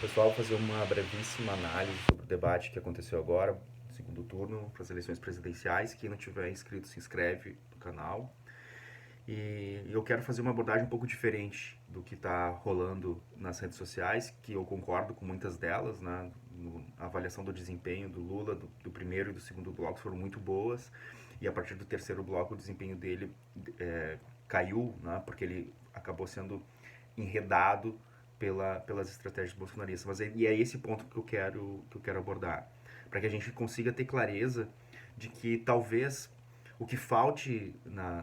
Pessoal, vou fazer uma brevíssima análise sobre o debate que aconteceu agora, no segundo turno, para as eleições presidenciais. Quem não tiver inscrito, se inscreve no canal. E eu quero fazer uma abordagem um pouco diferente do que está rolando nas redes sociais, que eu concordo com muitas delas, né? A avaliação do desempenho do Lula, do primeiro e do segundo bloco foram muito boas, e a partir do terceiro bloco o desempenho dele caiu, né? Porque ele acabou sendo enredado pelas estratégias bolsonaristas. E é esse ponto que eu quero abordar, para que a gente consiga ter clareza de que talvez o que falte na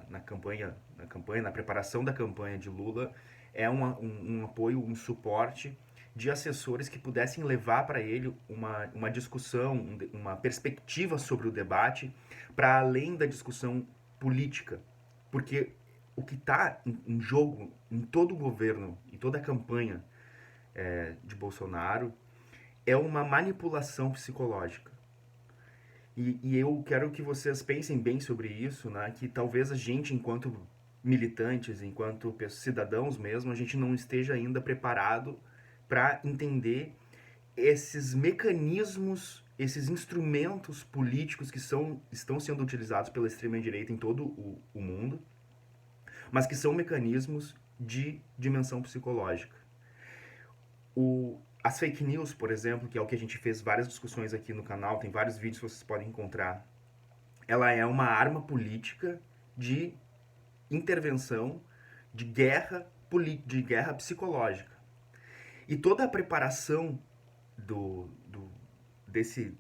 preparação da campanha de Lula é um apoio, um suporte de assessores que pudessem levar para ele uma discussão, uma perspectiva sobre o debate, para além da discussão política. Porque o que está em jogo em todo o governo e toda a campanha de Bolsonaro é uma manipulação psicológica. E eu quero que vocês pensem bem sobre isso, né? Que talvez a gente, enquanto militantes, enquanto cidadãos mesmo, a gente não esteja ainda preparado para entender esses mecanismos, esses instrumentos políticos que estão sendo utilizados pela extrema-direita em todo o mundo, mas que são mecanismos de dimensão psicológica. As fake news, por exemplo, que é o que a gente fez várias discussões aqui no canal, tem vários vídeos que vocês podem encontrar, ela é uma arma política de intervenção, de guerra psicológica. E toda a preparação do, do, desse,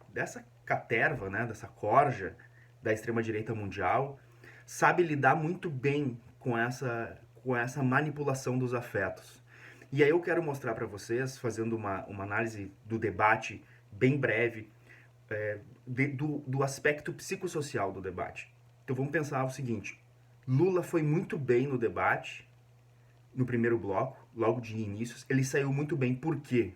dessa caterva, né, dessa corja da extrema-direita mundial, sabe lidar muito bem com essa manipulação dos afetos. E aí eu quero mostrar para vocês, fazendo uma análise do debate bem breve, do aspecto psicossocial do debate. Então vamos pensar o seguinte: Lula foi muito bem no debate, no primeiro bloco, logo de inícios. Ele saiu muito bem. Por quê?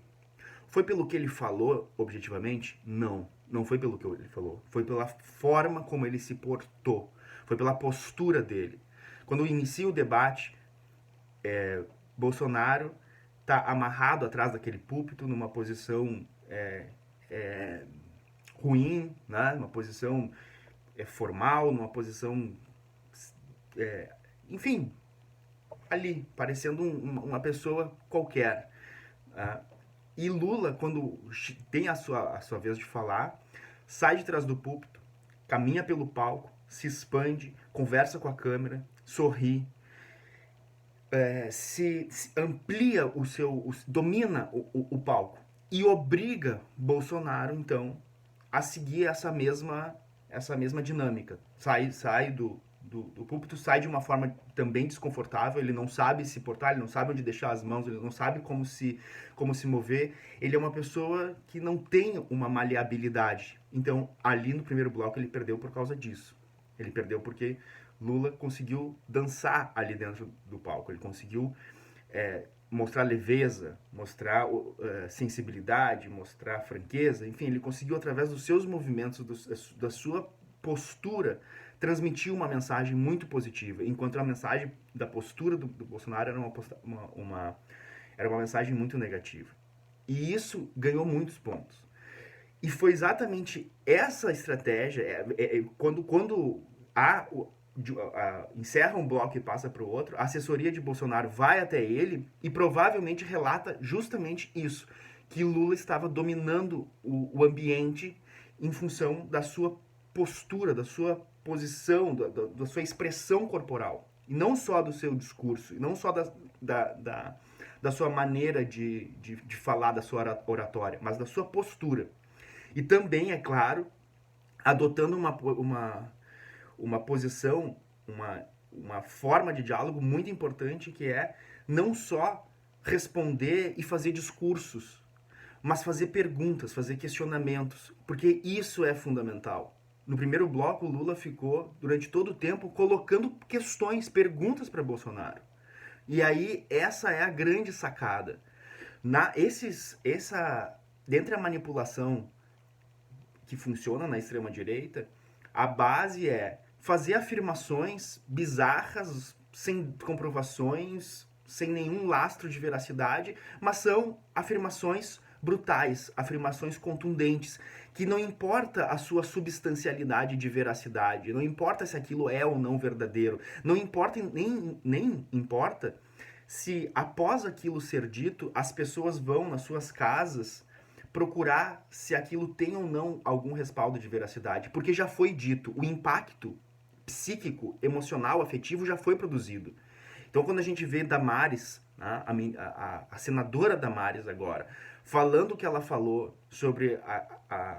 Foi pelo que ele falou, objetivamente? Não. Não foi pelo que ele falou. Foi pela forma como ele se portou. Foi pela postura dele. Quando inicia o debate, Bolsonaro está amarrado atrás daquele púlpito, numa posição ruim, né? Numa posição formal, numa posição. Enfim, ali, parecendo uma pessoa qualquer. E Lula, quando tem a sua vez de falar, sai de trás do púlpito, caminha pelo palco, se expande, conversa com a câmera, sorri, se amplia domina o palco e obriga Bolsonaro, então, a seguir essa mesma dinâmica. Sai do púlpito, sai de uma forma também desconfortável, ele não sabe se portar, ele não sabe onde deixar as mãos, ele não sabe como se mover. Ele é uma pessoa que não tem uma maleabilidade. Então, ali no primeiro bloco, ele perdeu por causa disso. Ele perdeu porque Lula conseguiu dançar ali dentro do palco, ele conseguiu mostrar leveza, mostrar sensibilidade, mostrar franqueza, enfim, ele conseguiu, através dos seus movimentos, da sua postura, transmitir uma mensagem muito positiva, enquanto a mensagem da postura do Bolsonaro era era uma mensagem muito negativa. E isso ganhou muitos pontos. E foi exatamente essa estratégia, quando há encerra um bloco e passa para o outro, a assessoria de Bolsonaro vai até ele e provavelmente relata justamente isso, que Lula estava dominando o ambiente em função da sua postura, da sua posição, da sua expressão corporal. E não só do seu discurso, e não só da sua maneira de falar, da sua oratória, mas da sua postura. E também, é claro, adotando uma posição, uma forma de diálogo muito importante, que é não só responder e fazer discursos, mas fazer perguntas, fazer questionamentos, porque isso é fundamental. No primeiro bloco, Lula ficou, durante todo o tempo, colocando questões, perguntas para Bolsonaro. E aí, essa é a grande sacada. Dentre a manipulação que funciona na extrema-direita, a base é fazer afirmações bizarras, sem comprovações, sem nenhum lastro de veracidade, mas são afirmações brutais, afirmações contundentes, que não importa a sua substancialidade de veracidade, não importa se aquilo é ou não verdadeiro, não importa, nem importa se após aquilo ser dito, as pessoas vão nas suas casas procurar se aquilo tem ou não algum respaldo de veracidade, porque já foi dito, o impacto psíquico, emocional, afetivo já foi produzido. Então, quando a gente vê Damares, né, a senadora Damares agora, falando o que ela falou sobre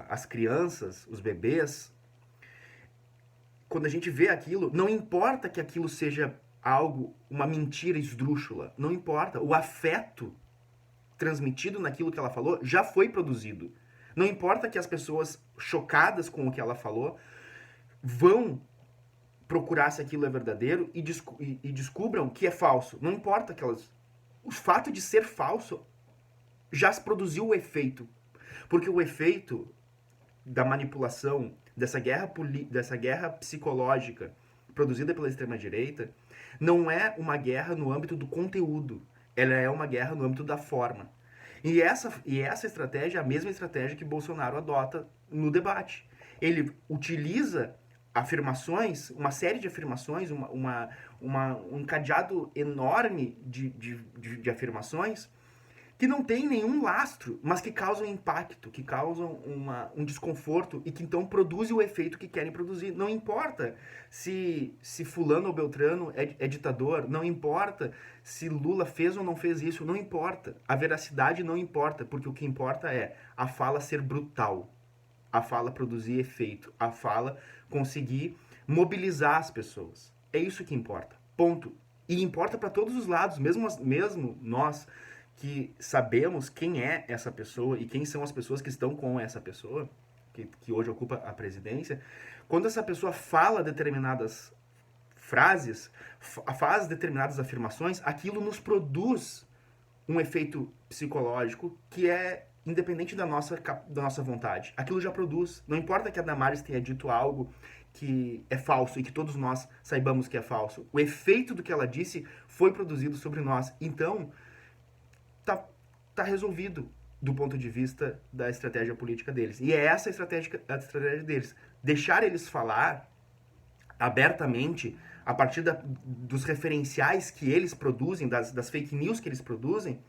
as crianças, os bebês, quando a gente vê aquilo, não importa que aquilo seja algo, uma mentira esdrúxula, não importa. O afeto transmitido naquilo que ela falou já foi produzido. Não importa que as pessoas chocadas com o que ela falou vão procurar se aquilo é verdadeiro e descubram que é falso. Não importa que elas... O fato de ser falso já se produziu o efeito. Porque o efeito da manipulação, dessa guerra psicológica produzida pela extrema-direita, não é uma guerra no âmbito do conteúdo. Ela é uma guerra no âmbito da forma. E essa estratégia é a mesma estratégia que Bolsonaro adota no debate. Ele utiliza afirmações, uma série de afirmações, um cadeado enorme de afirmações que não tem nenhum lastro, mas que causam impacto, que causam um desconforto e que então produzem o efeito que querem produzir. Não importa se fulano ou beltrano é ditador, não importa se Lula fez ou não fez isso, não importa. A veracidade não importa, porque o que importa é a fala ser brutal, a fala produzir efeito, a fala conseguir mobilizar as pessoas. É isso que importa. Ponto. E importa para todos os lados, mesmo nós que sabemos quem é essa pessoa e quem são as pessoas que estão com essa pessoa, que hoje ocupa a presidência, quando essa pessoa fala determinadas frases, faz determinadas afirmações, aquilo nos produz um efeito psicológico que é independente da nossa vontade. Aquilo já produz. Não importa que a Damares tenha dito algo que é falso e que todos nós saibamos que é falso. O efeito do que ela disse foi produzido sobre nós. Então, tá resolvido do ponto de vista da estratégia política deles. E é essa a estratégia deles. Deixar eles falar abertamente, a partir dos referenciais que eles produzem, das fake news que eles produzem,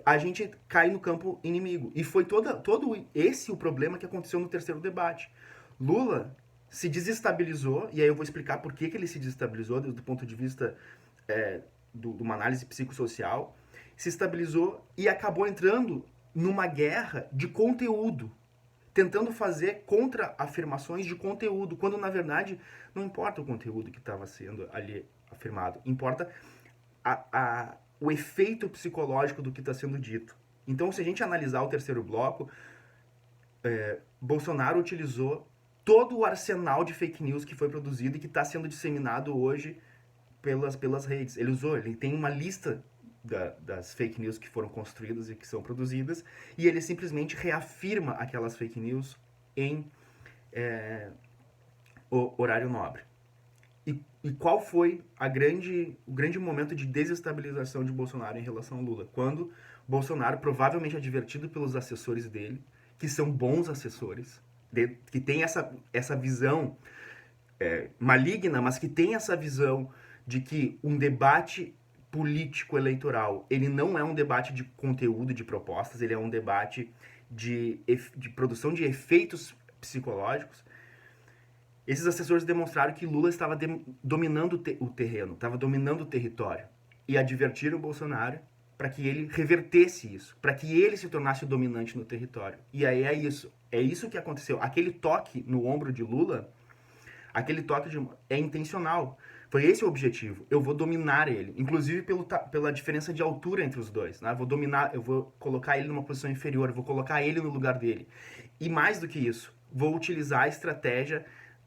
a gente cai no campo inimigo. E foi todo esse o problema que aconteceu no terceiro debate. Lula se desestabilizou, e aí eu vou explicar por que ele se desestabilizou do ponto de vista de uma análise psicossocial, se estabilizou e acabou entrando numa guerra de conteúdo, tentando fazer contra-afirmações de conteúdo, quando na verdade não importa o conteúdo que estava sendo ali afirmado, importa o efeito psicológico do que está sendo dito. Então, se a gente analisar o terceiro bloco, Bolsonaro utilizou todo o arsenal de fake news que foi produzido e que está sendo disseminado hoje pelas redes. Ele tem uma lista das fake news que foram construídas e que são produzidas, e ele simplesmente reafirma aquelas fake news em horário nobre. E qual foi o grande momento de desestabilização de Bolsonaro em relação a Lula? Quando Bolsonaro, provavelmente advertido pelos assessores dele, que são bons assessores, que tem essa visão maligna, mas que tem essa visão de que um debate político eleitoral, ele não é um debate de conteúdo, de propostas, ele é um debate de produção de efeitos psicológicos. Esses assessores demonstraram que Lula estava dominando o terreno, estava dominando o território, e advertiram o Bolsonaro para que ele revertesse isso, para que ele se tornasse o dominante no território. E aí é isso que aconteceu. Aquele toque no ombro de Lula, é intencional. Foi esse o objetivo. Eu vou dominar ele. Inclusive pela diferença de altura entre os dois. Né? Eu vou colocar ele numa posição inferior, eu vou colocar ele no lugar dele. E mais do que isso, vou utilizar a estratégia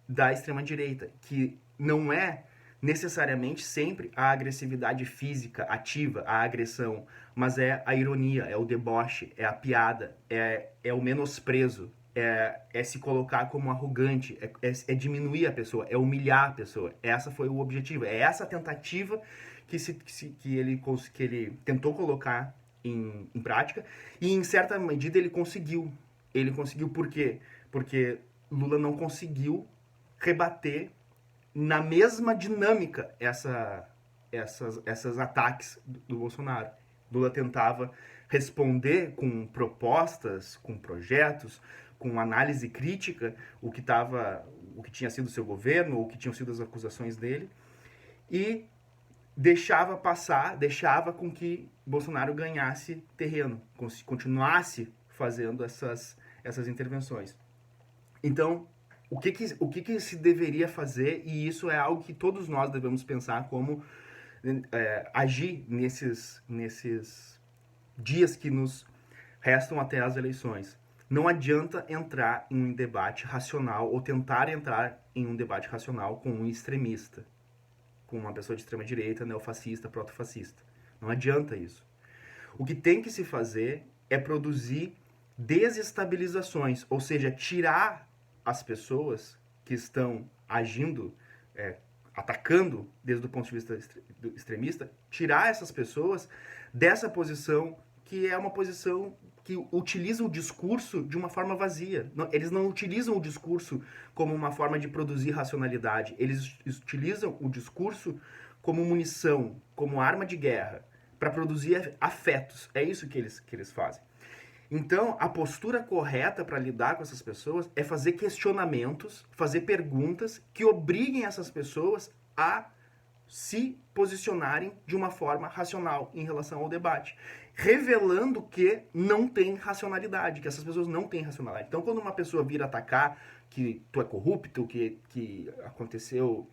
da extrema-direita, que não é necessariamente sempre a agressividade física ativa, a agressão, mas é a ironia, é o deboche, é a piada, é o menosprezo, é se colocar como arrogante, é diminuir a pessoa, é humilhar a pessoa. Essa foi o objetivo, é essa tentativa que ele tentou colocar em prática, e em certa medida ele conseguiu. Ele conseguiu por quê? Porque Lula não conseguiu rebater na mesma dinâmica essas ataques do Bolsonaro. Lula tentava responder com propostas, com projetos, com análise crítica o que tinha sido o seu governo, o que tinham sido as acusações dele, e deixava com que Bolsonaro ganhasse terreno, continuasse fazendo essas intervenções. Então, o que se deveria fazer, e isso é algo que todos nós devemos pensar como agir nesses dias que nos restam até as eleições. Não adianta entrar em um debate racional ou tentar entrar em um debate racional com um extremista, com uma pessoa de extrema-direita, neofascista, proto-fascista. Não adianta isso. O que tem que se fazer é produzir desestabilizações, ou seja, tirar as pessoas que estão agindo, atacando desde o ponto de vista extremista, tirar essas pessoas dessa posição que é uma posição que utiliza o discurso de uma forma vazia. Eles não utilizam o discurso como uma forma de produzir racionalidade. Eles utilizam o discurso como munição, como arma de guerra, para produzir afetos. É isso que eles fazem. Então, a postura correta para lidar com essas pessoas é fazer questionamentos, fazer perguntas que obriguem essas pessoas a se posicionarem de uma forma racional em relação ao debate, revelando que não tem racionalidade, que essas pessoas não têm racionalidade. Então, quando uma pessoa vir atacar que tu é corrupto, que aconteceu,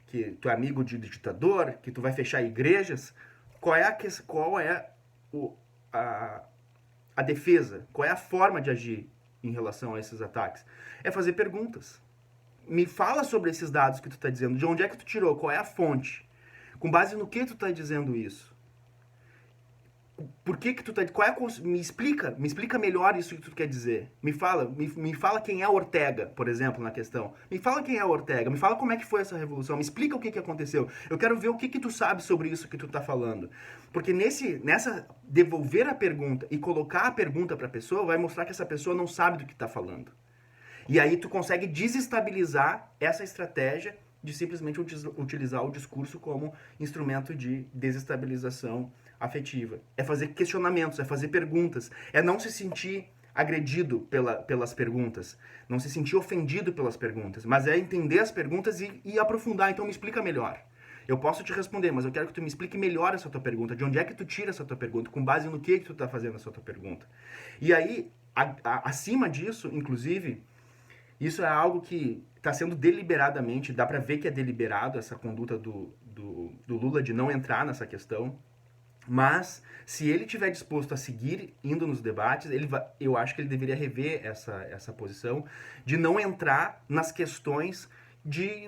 que tu é amigo de ditador, que tu vai fechar igrejas, qual é a defesa? Qual é a forma de agir em relação a esses ataques? É fazer perguntas. Me fala sobre esses dados que tu está dizendo. De onde é que tu tirou? Qual é a fonte? Com base no que tu está dizendo isso? Por que tu tá... me explica melhor isso que tu quer dizer. Me fala quem é Ortega, por exemplo, na questão. Me fala quem é Ortega, me fala como é que foi essa revolução, me explica o que aconteceu. Eu quero ver o que tu sabe sobre isso que tu tá falando. Porque nessa devolver a pergunta e colocar a pergunta para a pessoa, vai mostrar que essa pessoa não sabe do que tá falando. E aí tu consegue desestabilizar essa estratégia de simplesmente utilizar o discurso como instrumento de desestabilização afetiva. É fazer questionamentos, é fazer perguntas, é não se sentir agredido pelas perguntas, não se sentir ofendido pelas perguntas, mas é entender as perguntas e aprofundar. Então me explica melhor. Eu posso te responder, mas eu quero que tu me explique melhor essa tua pergunta. De onde é que tu tira essa tua pergunta? Com base no que tu tá fazendo essa tua pergunta? E aí, acima disso, inclusive, isso é algo que está sendo deliberadamente, dá para ver que é deliberado essa conduta do Lula de não entrar nessa questão. Mas, se ele estiver disposto a seguir indo nos debates, eu acho que ele deveria rever essa posição de não entrar nas questões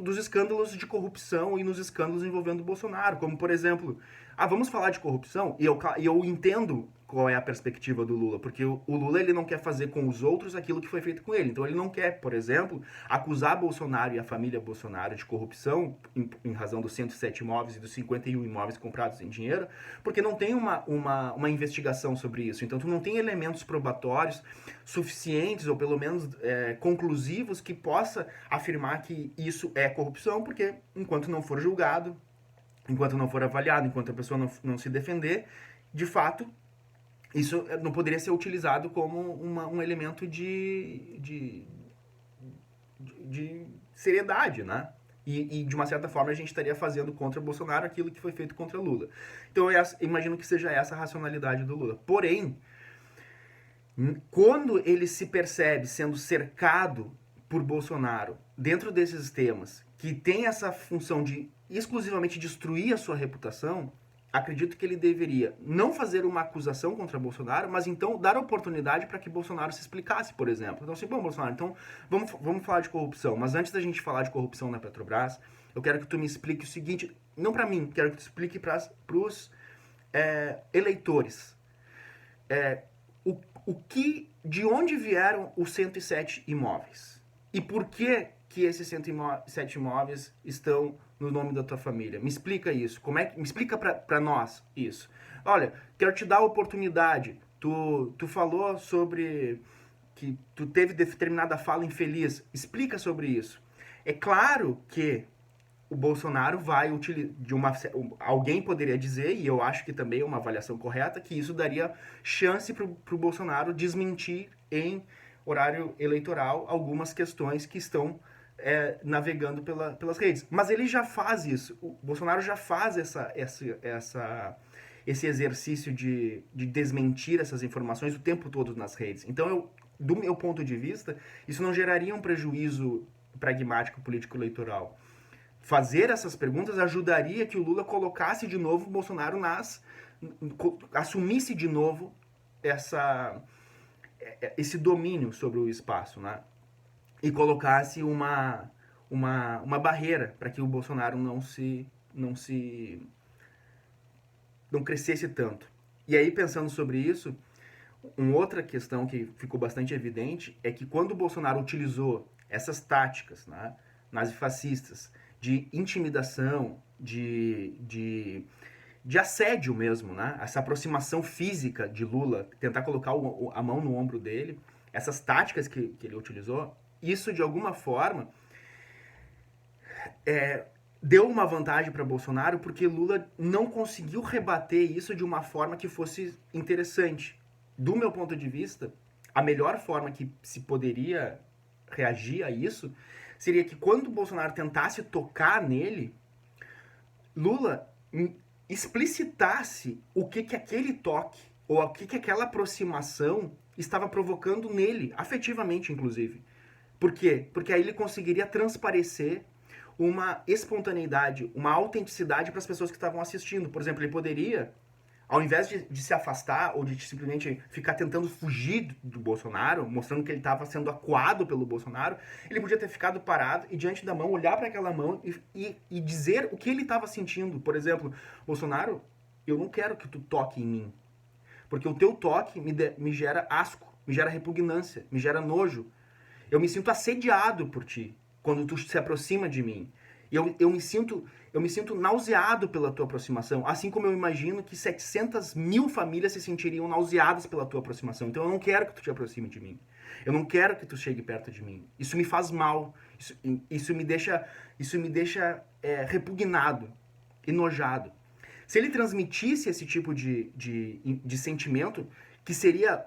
dos escândalos de corrupção e nos escândalos envolvendo o Bolsonaro. Como, por exemplo, vamos falar de corrupção? E eu entendo qual é a perspectiva do Lula, porque o Lula ele não quer fazer com os outros aquilo que foi feito com ele. Então ele não quer, por exemplo, acusar Bolsonaro e a família Bolsonaro de corrupção em razão dos 107 imóveis e dos 51 imóveis comprados em dinheiro, porque não tem uma investigação sobre isso. Então tu não tem elementos probatórios suficientes, ou pelo menos conclusivos, que possa afirmar que isso é corrupção, porque enquanto não for julgado, enquanto não for avaliado, enquanto a pessoa não se defender, de fato, isso não poderia ser utilizado como um elemento de seriedade, né? E, de uma certa forma, a gente estaria fazendo contra Bolsonaro aquilo que foi feito contra Lula. Então, eu imagino que seja essa a racionalidade do Lula. Porém, quando ele se percebe sendo cercado por Bolsonaro dentro desses temas, que tem essa função de exclusivamente destruir a sua reputação, acredito que ele deveria não fazer uma acusação contra Bolsonaro, mas então dar oportunidade para que Bolsonaro se explicasse, por exemplo. Então, assim, bom, Bolsonaro, então vamos falar de corrupção, mas antes da gente falar de corrupção na Petrobras, eu quero que tu me explique o seguinte, não para mim, quero que tu explique para os eleitores. De onde vieram os 107 imóveis? E por que esses 107 imóveis estão no nome da tua família? Me explica isso. Me explica pra nós isso. Olha, quero te dar a oportunidade. Tu falou sobre que tu teve determinada fala infeliz. Explica sobre isso. É claro que o Bolsonaro vai utilizar, alguém poderia dizer, e eu acho que também é uma avaliação correta, que isso daria chance para o Bolsonaro desmentir em horário eleitoral algumas questões que estão navegando pelas redes. Mas ele já faz isso. O Bolsonaro já faz esse exercício de desmentir essas informações o tempo todo nas redes. Então, do meu ponto de vista, isso não geraria um prejuízo pragmático político-eleitoral. Fazer essas perguntas ajudaria que o Lula colocasse de novo o Bolsonaro assumisse de novo esse domínio sobre o espaço, né? E colocasse uma barreira para que o Bolsonaro não crescesse tanto. E aí, pensando sobre isso, uma outra questão que ficou bastante evidente é que quando o Bolsonaro utilizou essas táticas, né, nazifascistas, de intimidação, de assédio mesmo, né? Essa aproximação física de Lula, tentar colocar a mão no ombro dele, essas táticas que ele utilizou, isso de alguma forma deu uma vantagem para Bolsonaro, porque Lula não conseguiu rebater isso de uma forma que fosse interessante. Do meu ponto de vista, a melhor forma que se poderia reagir a isso seria que quando o Bolsonaro tentasse tocar nele, Lula explicitasse o que aquele toque ou o que aquela aproximação estava provocando nele, afetivamente inclusive. Por quê? Porque aí ele conseguiria transparecer uma espontaneidade, uma autenticidade para as pessoas que estavam assistindo. Por exemplo, ele poderia, ao invés de se afastar ou de simplesmente ficar tentando fugir do Bolsonaro, mostrando que ele estava sendo acuado pelo Bolsonaro, ele podia ter ficado parado e diante da mão, olhar para aquela mão e dizer o que ele estava sentindo. Por exemplo, Bolsonaro, eu não quero que tu toque em mim, porque o teu toque me gera asco, me gera repugnância, me gera nojo. Eu me sinto assediado por ti quando tu se aproxima de mim. E eu me sinto nauseado pela tua aproximação, assim como eu imagino que 700 mil famílias se sentiriam nauseadas pela tua aproximação. Então eu não quero que tu te aproxime de mim. Eu não quero que tu chegue perto de mim. Isso me faz mal. Isso me deixa repugnado, enojado. Se ele transmitisse esse tipo de sentimento, que seria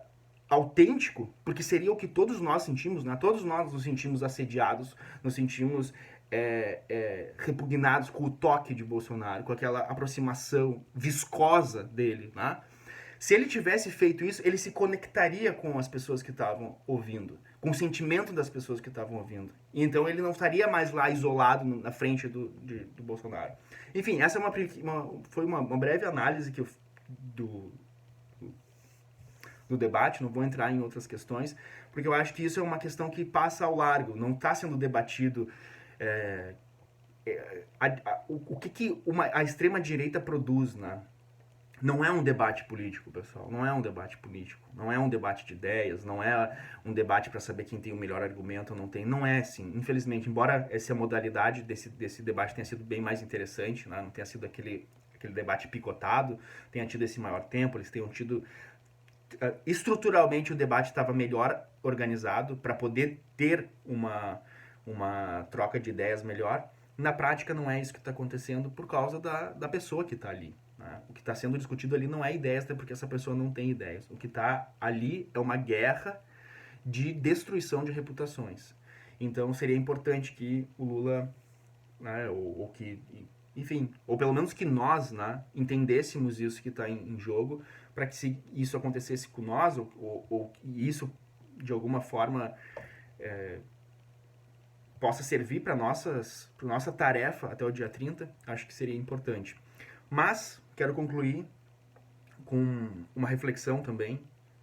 autêntico, porque seria o que todos nós sentimos, né? Todos nós nos sentimos assediados, nos sentimos repugnados com o toque de Bolsonaro, com aquela aproximação viscosa dele, né? Se ele tivesse feito isso, ele se conectaria com as pessoas que estavam ouvindo, com o sentimento das pessoas que estavam ouvindo. E então ele não estaria mais lá isolado na frente do Bolsonaro. Enfim, essa foi uma breve análise do debate, não vou entrar em outras questões, porque eu acho que isso é uma questão que passa ao largo, não está sendo debatido o que a extrema-direita produz, né? Não é um debate político, pessoal, não é um debate político, não é um debate de ideias, não é um debate para saber quem tem o melhor argumento ou não tem, não é assim, infelizmente, embora essa modalidade desse debate tenha sido bem mais interessante, né? Não tenha sido aquele debate picotado, tenha tido esse maior tempo, eles tenham tido estruturalmente o debate estava melhor organizado para poder ter uma troca de ideias melhor. Na prática não é isso que está acontecendo por causa da pessoa que está ali, né? O que está sendo discutido ali não é ideias, até porque essa pessoa não tem ideias. O que está ali é uma guerra de destruição de reputações. Então seria importante que o Lula, né, ou que, enfim, ou pelo menos que nós, né, entendêssemos isso que está em jogo, para que se isso acontecesse com nós, ou isso de alguma forma possa servir para nossa tarefa até o dia 30, acho que seria importante. Mas quero concluir com uma reflexão também,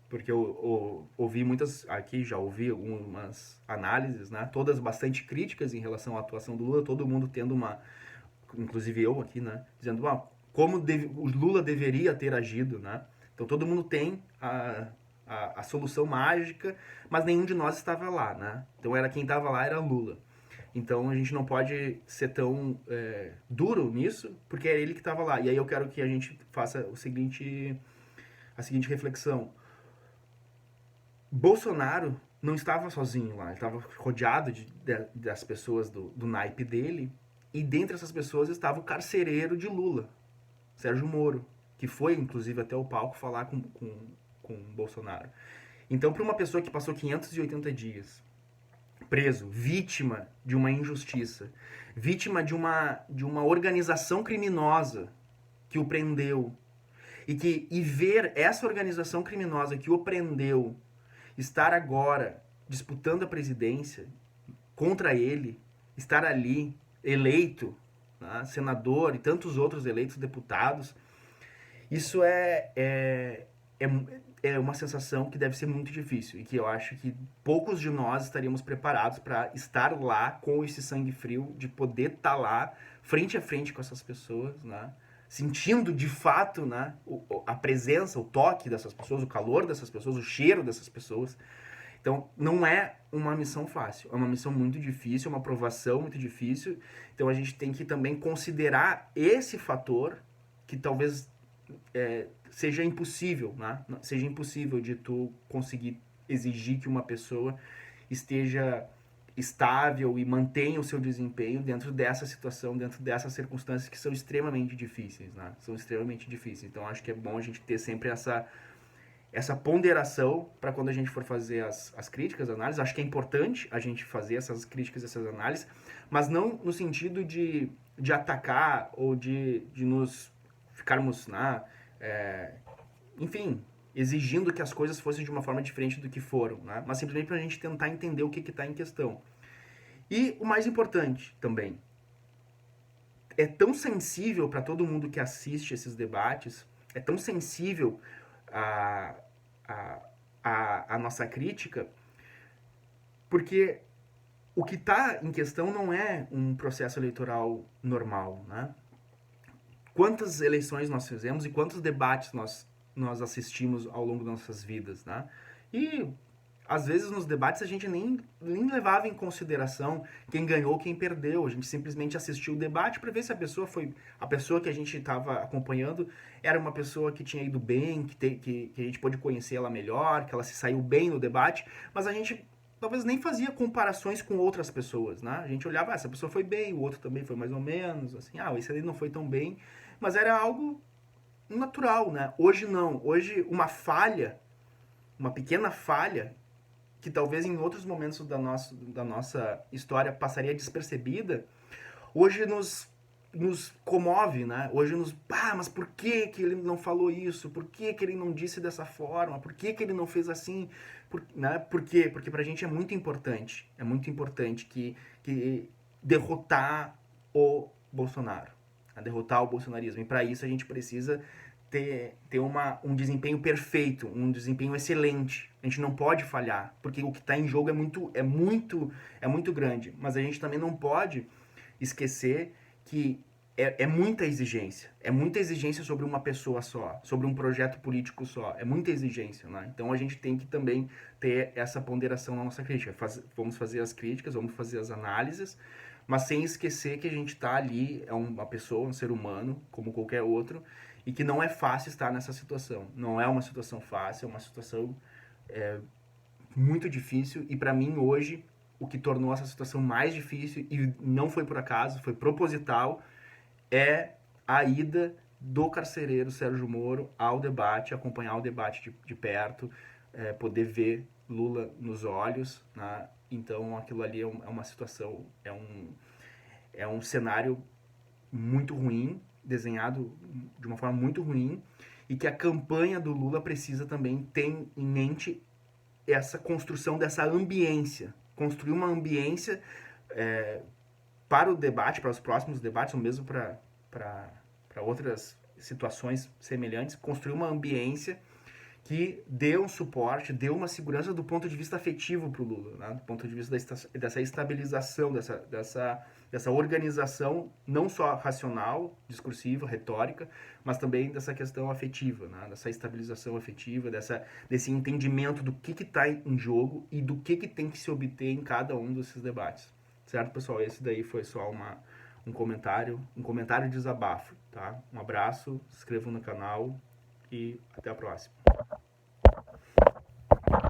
porque eu ouvi muitas, aqui já ouvi algumas análises, né, todas bastante críticas em relação à atuação do Lula, todo mundo tendo inclusive eu aqui, né, dizendo como o Lula deveria ter agido, né. Então todo mundo tem a solução mágica, mas nenhum de nós estava lá, né? Então quem estava lá era Lula. Então a gente não pode ser tão duro nisso, porque é ele que estava lá. E aí eu quero que a gente faça a seguinte reflexão. Bolsonaro não estava sozinho lá, ele estava rodeado das pessoas do naipe dele, e dentre essas pessoas estava o carcereiro de Lula, Sérgio Moro, que foi inclusive até o palco falar com Bolsonaro. Então, para uma pessoa que passou 580 dias preso, vítima de uma injustiça, vítima de uma organização criminosa que o prendeu, e ver essa organização criminosa que o prendeu estar agora disputando a presidência contra ele, estar ali eleito, né, senador e tantos outros eleitos deputados, isso é uma sensação que deve ser muito difícil e que eu acho que poucos de nós estaríamos preparados para estar lá com esse sangue frio, de poder estar lá frente a frente com essas pessoas, né? Sentindo de fato, né, a presença, o toque dessas pessoas, o calor dessas pessoas, o cheiro dessas pessoas. Então, não é uma missão fácil, é uma missão muito difícil, é uma provação muito difícil. Então, a gente tem que também considerar esse fator que talvez seja impossível, né? Seja impossível de tu conseguir exigir que uma pessoa esteja estável e mantenha o seu desempenho dentro dessa situação, dentro dessas circunstâncias que são extremamente difíceis, né? São extremamente difíceis. Então, acho que é bom a gente ter sempre essa ponderação para quando a gente for fazer as críticas, as análises. Acho que é importante a gente fazer essas críticas, essas análises, mas não no sentido de atacar ou de nos ficarmos, né, enfim, exigindo que as coisas fossem de uma forma diferente do que foram, né? Mas simplesmente para a gente tentar entender o que está em questão. E o mais importante também, é tão sensível para todo mundo que assiste esses debates, é tão sensível a, a nossa crítica, porque o que está em questão não é um processo eleitoral normal, né? Quantas eleições nós fizemos e quantos debates nós assistimos ao longo das nossas vidas, né? E às vezes nos debates a gente nem levava em consideração quem ganhou, quem perdeu. A gente simplesmente assistiu o debate para ver se a pessoa que a gente estava acompanhando era uma pessoa que tinha ido bem, que a gente pôde conhecer ela melhor, que ela se saiu bem no debate, mas a gente talvez nem fazia comparações com outras pessoas, né? A gente olhava, essa pessoa foi bem, o outro também foi mais ou menos, assim, esse ali não foi tão bem, mas era algo natural, né? Hoje não. Hoje uma pequena falha, que talvez em outros momentos da nossa história passaria despercebida, hoje nos comove, né? Hoje mas por que ele não falou isso? Por que ele não disse dessa forma? Por que ele não fez assim? Né? Por quê? Porque pra gente é muito importante que derrotar o Bolsonaro, derrotar o bolsonarismo. E para isso a gente precisa ter um desempenho perfeito, um desempenho excelente. A gente não pode falhar, porque o que está em jogo é muito grande. Mas a gente também não pode esquecer que é muita exigência. É muita exigência sobre uma pessoa só, sobre um projeto político só. É muita exigência, né? Então a gente tem que também ter essa ponderação na nossa crítica. Vamos fazer as críticas, vamos fazer as análises, mas sem esquecer que a gente está ali, é uma pessoa, um ser humano, como qualquer outro, e que não é fácil estar nessa situação. Não é uma situação fácil, é uma situação muito difícil, e para mim hoje o que tornou essa situação mais difícil, e não foi por acaso, foi proposital, é a ida do carcereiro Sérgio Moro ao debate, acompanhar o debate de perto, poder ver Lula nos olhos, né? Então aquilo ali é uma situação, é um cenário muito ruim, desenhado de uma forma muito ruim, e que a campanha do Lula precisa também ter em mente essa construção dessa ambiência, construir uma ambiência para o debate, para os próximos debates, ou mesmo para outras situações semelhantes, construir uma ambiência que dê um suporte, dê uma segurança do ponto de vista afetivo para o Lula, né? Do ponto de vista dessa estabilização, dessa organização, não só racional, discursiva, retórica, mas também dessa questão afetiva, né? Dessa estabilização afetiva, desse entendimento do que está em jogo e do que tem que se obter em cada um desses debates, Certo, pessoal? Esse daí foi só um comentário de desabafo, tá? Um abraço, se inscrevam no canal e até a próxima.